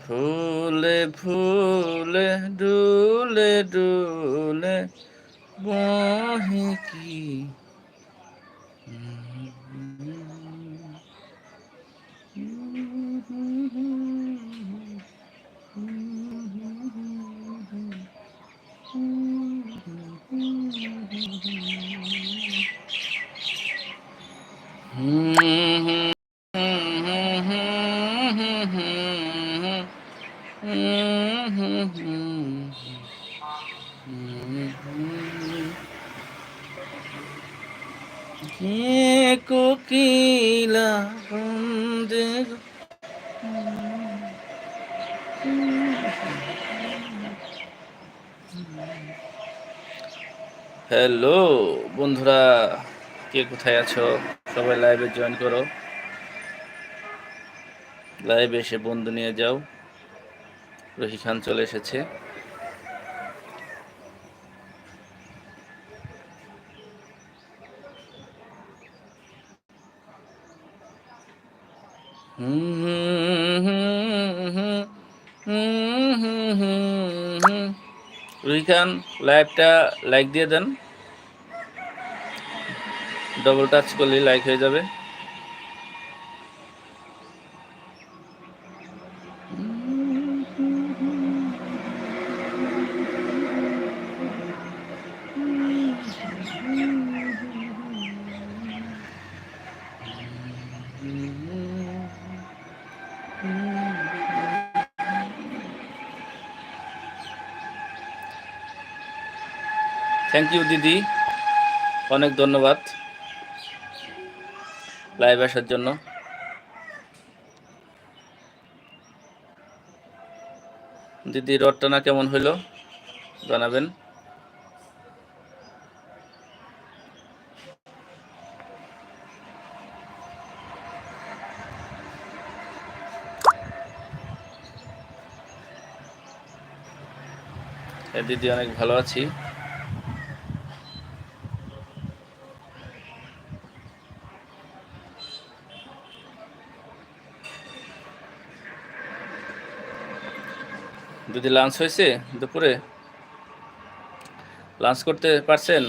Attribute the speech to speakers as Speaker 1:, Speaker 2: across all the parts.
Speaker 1: ফুলে ফুলে ডুলে ডুলে বহে কি কোকিলা বন্দে হ্যালো বন্ধুরা, কে কোথায় আছো? সবাই লাইভে জয়েন করো, লাইভে এসে বন্ধু নিয়ে যাও। রহি খান চলে এসেছে। রহি খান, লাইভটা লাইক দিয়ে দেন, ডবল টাচ করলে লাইক হয়ে যাবে। থ্যাংক ইউ দিদি, অনেক ধন্যবাদ লাইভ আসার জন্য। দিদি রটনা কেমন হইল জানাবেন। দিদি অনেক ভালো আছি। দিদি লাঞ্চ হয়েছে? দুপুরে লাঞ্চ করতে পারছেন?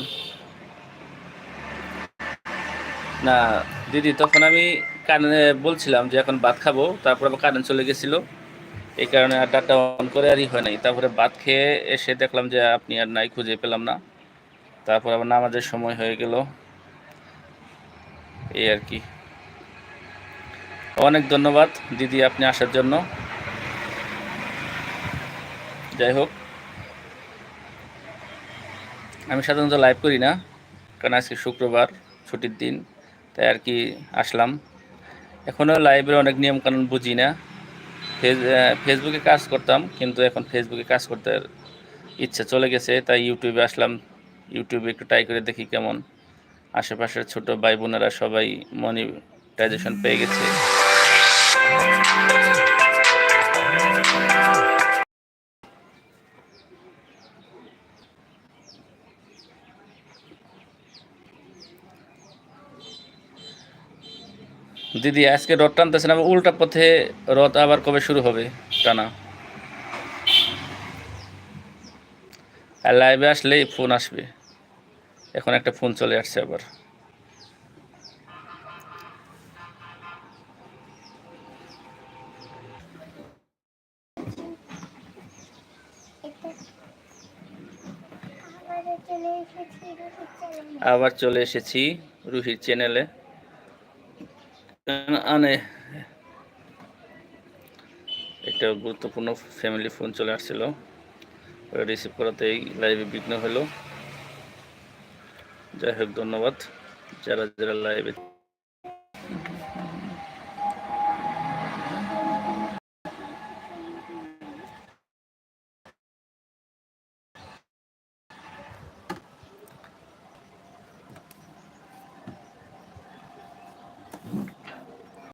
Speaker 1: না দিদি, তখন আমি কারেন্ট বলছিলাম যে এখন ভাত খাবো, তারপর আবার কারেন্ট চলে গেছিল, এই কারণে আর ডাটা অন করে আরই হয় নাই। তারপরে ভাত খেয়ে এসে দেখলাম যে আপনি আর নাই, খুঁজে পেলাম না। তারপর আবার নামাজের সময় হয়ে গেল, এই আর কি। অনেক ধন্যবাদ দিদি আপনি আসার জন্য। যাই হোক, আমি সাধারণত লাইভ করি না, কারণ আজকে শুক্রবার ছুটির দিন, তাই আর কি আসলাম। এখনও লাইভের অনেক নিয়মকানুন বুঝি না। ফেসবুকে কাজ করতাম, কিন্তু এখন ফেসবুকে কাজ করতে ইচ্ছা চলে গেছে, তাই ইউটিউবে আসলাম। ইউটিউবে একটু ট্রাই করে দেখি কেমন। আশেপাশের ছোট ভাই বোনেরা সবাই মনিটাইজেশন পেয়ে গেছে। দিদি আজকে রথ টানতেছেন, আবার উল্টা পথে রথ আবার কবে শুরু হবে টানা? আর লাইভে আসলেই ফোন আসবে। এখন একটা ফোন চলে আসছে আবার। আবার চলে এসেছি রুহির চ্যানেলে। একটা গুরুত্বপূর্ণ ফ্যামিলি ফোন চলে আসছিল, রিসিভ করাতেই লাইভে বিঘ্ন হলো। যাই হোক, ধন্যবাদ যারা যারা লাইভে